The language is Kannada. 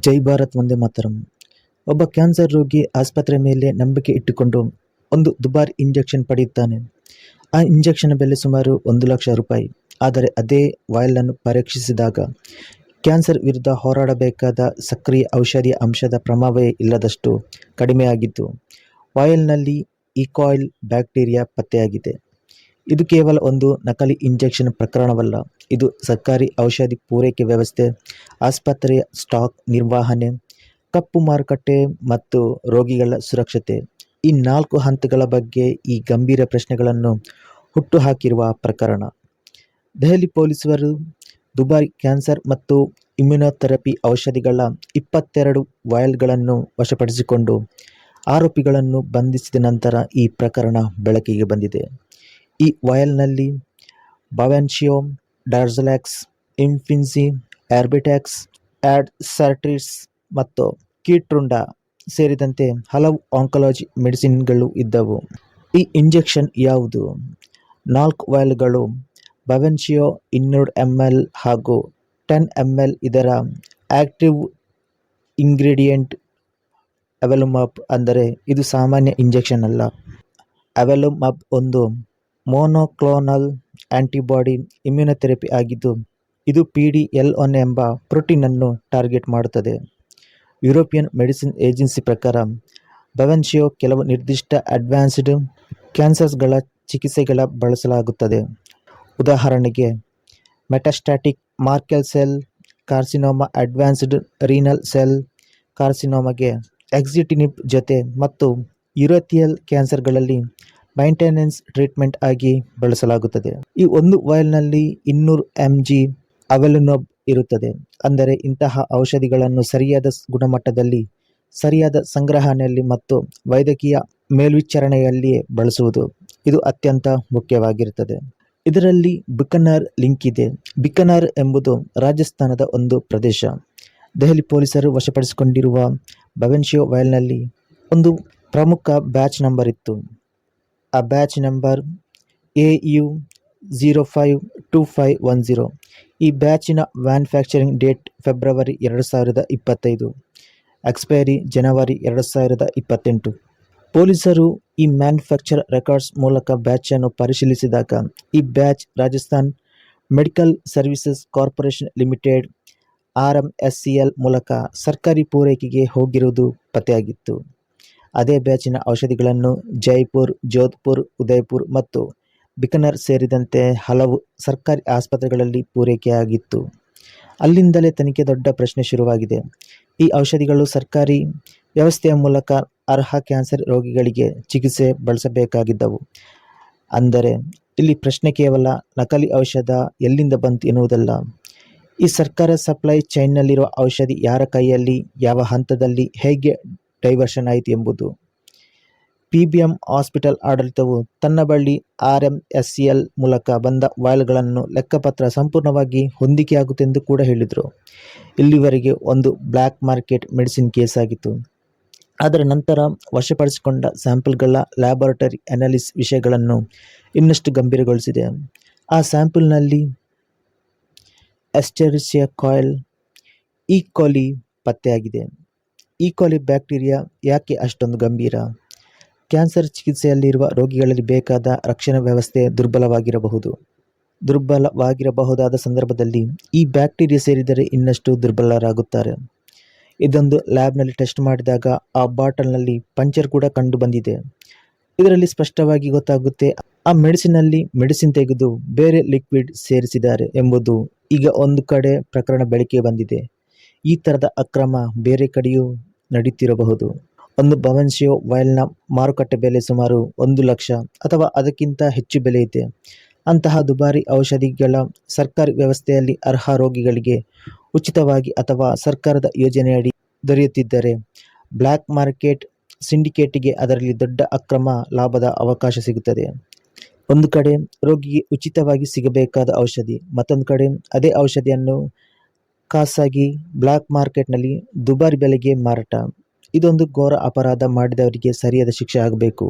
ಜೈ ಭಾರತ್ ವಂದೇ ಮಾತರಂ. ಒಬ್ಬ ಕ್ಯಾನ್ಸರ್ ರೋಗಿ ಆಸ್ಪತ್ರೆ ಮೇಲೆ ನಂಬಿಕೆ ಇಟ್ಟುಕೊಂಡು ಒಂದು ದುಬಾರಿ ಇಂಜೆಕ್ಷನ್ ಪಡೆಯುತ್ತಾನೆ. ಆ ಇಂಜೆಕ್ಷನ್ ಬೆಲೆ ಸುಮಾರು 1,00,000 ರೂಪಾಯಿ. ಆದರೆ ಅದೇ ವಾಯಲ್ ಅನ್ನು ಪರೀಕ್ಷಿಸಿದಾಗ ಕ್ಯಾನ್ಸರ್ ವಿರುದ್ಧ ಹೋರಾಡಬೇಕಾದ ಸಕ್ರಿಯ ಔಷಧಿಯ ಅಂಶದ ಪ್ರಮಾಣವೇ ಇಲ್ಲದಷ್ಟು ಕಡಿಮೆಯಾಗಿದ್ದು, ವಾಯಲ್ನಲ್ಲಿ ಈಕಾಯಿಲ್ ಬ್ಯಾಕ್ಟೀರಿಯಾ ಪತ್ತೆಯಾಗಿದೆ. ಇದು ಕೇವಲ ಒಂದು ನಕಲಿ ಇಂಜೆಕ್ಷನ್ ಪ್ರಕರಣವಲ್ಲ, ಇದು ಸರ್ಕಾರಿ ಔಷಧಿ ಪೂರೈಕೆ ವ್ಯವಸ್ಥೆ, ಆಸ್ಪತ್ರೆಯ ಸ್ಟಾಕ್ ನಿರ್ವಹಣೆ, ಕಪ್ಪು ಮಾರುಕಟ್ಟೆ ಮತ್ತು ರೋಗಿಗಳ ಸುರಕ್ಷತೆ, ಈ 4 ಹಂತಗಳ ಬಗ್ಗೆ ಈ ಗಂಭೀರ ಪ್ರಶ್ನೆಗಳನ್ನು ಹುಟ್ಟುಹಾಕಿರುವ ಪ್ರಕರಣ. ದೆಹಲಿ ಪೊಲೀಸರು ದುಬಾರಿ ಕ್ಯಾನ್ಸರ್ ಮತ್ತು ಇಮ್ಯುನೊಥೆರಪಿ ಔಷಧಿಗಳ 22 ವಾಯಲ್ಗಳನ್ನು ವಶಪಡಿಸಿಕೊಂಡು ಆರೋಪಿಗಳನ್ನು ಬಂಧಿಸಿದ ನಂತರ ಈ ಪ್ರಕರಣ ಬೆಳಕಿಗೆ ಬಂದಿದೆ. ಈ ವಾಯಲ್ನಲ್ಲಿ ಬಾವೆನ್ಶಿಯೋ, ಡಾರ್ಝೆಲೆಕ್ಸ್, ಇಂಫಿನ್ಸಿ, ಆರ್ಬಿಟ್ಯಾಕ್ಸ್, ಆಡ್ಸರ್ಟಿಸ್ ಮತ್ತು ಕೀಟ್ರುಂಡಾ ಸೇರಿದಂತೆ ಹಲವು ಆಂಕಾಲಜಿ ಮೆಡಿಸಿನ್ಗಳು ಇದ್ದವು. ಈ ಇಂಜೆಕ್ಷನ್ ಯಾವುದು? 4 ವಾಯಲ್ಗಳು ಬಾವೆನ್ಶಿಯೋ 200 ml ಹಾಗೂ 10 ml. ಇದರ ಆಕ್ಟಿವ್ ಇಂಗ್ರೀಡಿಯೆಂಟ್ ಅವೆಲುಮಾಬ್. ಅಂದರೆ ಇದು ಸಾಮಾನ್ಯ ಇಂಜೆಕ್ಷನ್ ಅಲ್ಲ. ಅವೆಲುಮಾಬ್ ಒಂದು ಮೊನೊಕ್ಲೋನಲ್ ಆಂಟಿಬಾಡಿ ಇಮ್ಯುನೊಥೆರಪಿ ಆಗಿದ್ದು, ಇದು PD-L1 ಎಂಬ ಪ್ರೋಟೀನ್ ಅನ್ನು ಟಾರ್ಗೆಟ್ ಮಾಡುತ್ತದೆ. ಯುರೋಪಿಯನ್ ಮೆಡಿಸಿನ್ ಏಜೆನ್ಸಿ ಪ್ರಕಾರ ಬಾವೆನ್ಶಿಯೋ ಕೆಲವು ನಿರ್ದಿಷ್ಟ ಅಡ್ವಾನ್ಸ್ಡ್ ಕ್ಯಾನ್ಸರ್ಸ್ಗಳ ಚಿಕಿತ್ಸೆಗಳ ಬಳಸಲಾಗುತ್ತದೆ. ಉದಾಹರಣೆಗೆ metastatic Merkel cell carcinoma, advanced renal cell ಕಾರ್ಸಿನೋಮಾಗೆ ಎಕ್ಸಿಟಿನಿಬ್ ಜೊತೆ, ಮತ್ತು ಯುರೋಥಿಯಲ್ ಕ್ಯಾನ್ಸರ್ಗಳಲ್ಲಿ ಮೈಂಟೆನೆನ್ಸ್ ಟ್ರೀಟ್ಮೆಂಟ್ ಆಗಿ ಬಳಸಲಾಗುತ್ತದೆ. ಈ ಒಂದು ವಾಯಲ್ನಲ್ಲಿ 200 mg ಅವೆಲುಮಾಬ್ ಇರುತ್ತದೆ. ಅಂದರೆ ಇಂತಹ ಔಷಧಿಗಳನ್ನು ಸರಿಯಾದ ಗುಣಮಟ್ಟದಲ್ಲಿ, ಸರಿಯಾದ ಸಂಗ್ರಹಣೆಯಲ್ಲಿ ಮತ್ತು ವೈದ್ಯಕೀಯ ಮೇಲ್ವಿಚಾರಣೆಯಲ್ಲಿಯೇ ಬಳಸುವುದು, ಇದು ಅತ್ಯಂತ ಮುಖ್ಯವಾಗಿರುತ್ತದೆ. ಇದರಲ್ಲಿ ಬಿಕನರ್ ಲಿಂಕ್ ಇದೆ. ಬಿಕನರ್ ಎಂಬುದು ರಾಜಸ್ಥಾನದ ಒಂದು ಪ್ರದೇಶ. ದೆಹಲಿ ಪೊಲೀಸರು ವಶಪಡಿಸಿಕೊಂಡಿರುವ ಬಾವೆನ್ಶಿಯೋ ವಾಯಲ್ನಲ್ಲಿ ಒಂದು ಪ್ರಮುಖ ಬ್ಯಾಚ್ ನಂಬರ್ ಇತ್ತು. ಆ ಬ್ಯಾಚ್ ನಂಬರ್ AU052510. ಈ ಬ್ಯಾಚಿನ ಮ್ಯಾನುಫ್ಯಾಕ್ಚರಿಂಗ್ ಡೇಟ್ ಫೆಬ್ರವರಿ 2025, ಎಕ್ಸ್ಪೈರಿ ಜನವರಿ 2028. ಪೊಲೀಸರು ಈ ಮ್ಯಾನುಫ್ಯಾಕ್ಚರ್ ರೆಕಾರ್ಡ್ಸ್ ಮೂಲಕ ಬ್ಯಾಚನ್ನು ಪರಿಶೀಲಿಸಿದಾಗ ಈ batch Rajasthan medical services corporation limited RMSCL ಮೂಲಕ ಸರ್ಕಾರಿ ಪೂರೈಕೆಗೆ ಹೋಗಿರುವುದು ಪತ್ತೆಯಾಗಿತ್ತು. ಅದೇ ಬ್ಯಾಚಿನ ಔಷಧಿಗಳನ್ನು ಜೈಪುರ್, ಜೋಧ್ಪುರ್, ಉದಯಪುರ್ ಮತ್ತು ಬಿಕನರ್ ಸೇರಿದಂತೆ ಹಲವು ಸರ್ಕಾರಿ ಆಸ್ಪತ್ರೆಗಳಲ್ಲಿ ಪೂರೈಕೆಯಾಗಿತ್ತು. ಅಲ್ಲಿಂದಲೇ ತನಿಖೆ ದೊಡ್ಡ ಪ್ರಶ್ನೆ ಶುರುವಾಗಿದೆ. ಈ ಔಷಧಿಗಳು ಸರ್ಕಾರಿ ವ್ಯವಸ್ಥೆಯ ಮೂಲಕ ಅರ್ಹ ಕ್ಯಾನ್ಸರ್ ರೋಗಿಗಳಿಗೆ ಚಿಕಿತ್ಸೆ ಬಳಸಬೇಕಾಗಿದ್ದವು. ಅಂದರೆ ಇಲ್ಲಿ ಪ್ರಶ್ನೆ ಕೇವಲ ನಕಲಿ ಔಷಧ ಎಲ್ಲಿಂದ ಬಂತು ಎನ್ನುವುದಲ್ಲ, ಈ ಸರ್ಕಾರ ಸಪ್ಲೈ ಚೈನ್ನಲ್ಲಿರುವ ಔಷಧಿ ಯಾರ ಕೈಯಲ್ಲಿ, ಯಾವ ಹಂತದಲ್ಲಿ, ಹೇಗೆ ಡೈವರ್ಷನ್ ಆಯಿತು ಎಂಬುದು. PBM ಹಾಸ್ಪಿಟಲ್ ಆಡಳಿತವು ತನ್ನ ಬಳಿ RMSCL ಮೂಲಕ ಬಂದ ವಾಯಲ್ಗಳನ್ನು ಲೆಕ್ಕಪತ್ರ ಸಂಪೂರ್ಣವಾಗಿ ಹೊಂದಿಕೆಯಾಗುತ್ತೆಂದು ಕೂಡ ಹೇಳಿದರು. ಇಲ್ಲಿವರೆಗೆ ಒಂದು ಬ್ಲ್ಯಾಕ್ ಮಾರ್ಕೆಟ್ ಮೆಡಿಸಿನ್ ಕೇಸ್ ಆಗಿತ್ತು. ಆದರೆ ನಂತರ ವಶಪಡಿಸಿಕೊಂಡ ಸ್ಯಾಂಪಲ್ಗಳ ಲ್ಯಾಬೊರೇಟರಿ ಅನಾಲಿಸಿಸ್ ವಿಷಯಗಳನ್ನು ಇನ್ನಷ್ಟು ಗಂಭೀರಗೊಳಿಸಿದೆ. ಆ ಸ್ಯಾಂಪಲ್ನಲ್ಲಿ ಎಸ್ಚೆರಿಚಿಯಾ ಕಾಯಿಲ್ ಈಕೋಲಿ ಪತ್ತೆಯಾಗಿದೆ. ಈಕೋಲಿ ಬ್ಯಾಕ್ಟೀರಿಯಾ ಯಾಕೆ ಅಷ್ಟೊಂದು ಗಂಭೀರ? ಕ್ಯಾನ್ಸರ್ ಚಿಕಿತ್ಸೆಯಲ್ಲಿರುವ ರೋಗಿಗಳಲ್ಲಿ ಬೇಕಾದ ರಕ್ಷಣಾ ವ್ಯವಸ್ಥೆ ದುರ್ಬಲವಾಗಿರಬಹುದಾದ ಸಂದರ್ಭದಲ್ಲಿ ಈ ಬ್ಯಾಕ್ಟೀರಿಯಾ ಸೇರಿದರೆ ಇನ್ನಷ್ಟು ದುರ್ಬಲರಾಗುತ್ತಾರೆ. ಇದೊಂದು ಲ್ಯಾಬ್ನಲ್ಲಿ ಟೆಸ್ಟ್ ಮಾಡಿದಾಗ ಆ ಬಾಟಲ್ನಲ್ಲಿ ಪಂಚರ್ ಕೂಡ ಕಂಡು ಬಂದಿದೆ. ಇದರಲ್ಲಿ ಸ್ಪಷ್ಟವಾಗಿ ಗೊತ್ತಾಗುತ್ತೆ, ಆ ಮೆಡಿಸಿನ್ನಲ್ಲಿ ಮೆಡಿಸಿನ್ ತೆಗೆದು ಬೇರೆ ಲಿಕ್ವಿಡ್ ಸೇರಿಸಿದ್ದಾರೆ ಎಂಬುದು. ಈಗ ಒಂದು ಕಡೆ ಪ್ರಕರಣ ಬೆಳಕಿಗೆ ಬಂದಿದೆ. ಈ ಥರದ ಅಕ್ರಮ ಬೇರೆ ಕಡೆಯೂ ನಡೆಯುತ್ತಿರಬಹುದು. ಒಂದು ಬಾವೆನ್ಶಿಯೋ ವಾಯಲ್ನ ಮಾರುಕಟ್ಟೆ ಬೆಲೆ ಸುಮಾರು 1,00,000 ಅಥವಾ ಅದಕ್ಕಿಂತ ಹೆಚ್ಚು ಬೆಲೆ ಇದೆ. ಅಂತಹ ದುಬಾರಿ ಔಷಧಿಗಳ ಸರ್ಕಾರಿ ವ್ಯವಸ್ಥೆಯಲ್ಲಿ ಅರ್ಹ ರೋಗಿಗಳಿಗೆ ಉಚಿತವಾಗಿ ಅಥವಾ ಸರ್ಕಾರದ ಯೋಜನೆಯಡಿ ದೊರೆಯುತ್ತಿದ್ದರೆ, ಬ್ಲ್ಯಾಕ್ ಮಾರ್ಕೆಟ್ ಸಿಂಡಿಕೇಟಿಗೆ ಅದರಲ್ಲಿ ದೊಡ್ಡ ಅಕ್ರಮ ಲಾಭದ ಅವಕಾಶ ಸಿಗುತ್ತದೆ. ಒಂದು ಕಡೆ ರೋಗಿಗೆ ಉಚಿತವಾಗಿ ಸಿಗಬೇಕಾದ ಔಷಧಿ, ಮತ್ತೊಂದು ಕಡೆ ಅದೇ ಔಷಧಿಯನ್ನು ಖಾಸಗಿ ಬ್ಲ್ಯಾಕ್ ಮಾರ್ಕೆಟ್ನಲ್ಲಿ ದುಬಾರಿ ಬೆಲೆಗೆ ಮಾರಾಟ. ಇದೊಂದು ಘೋರ ಅಪರಾಧ. ಮಾಡಿದವರಿಗೆ ಸರಿಯಾದ ಶಿಕ್ಷೆ ಆಗಬೇಕು.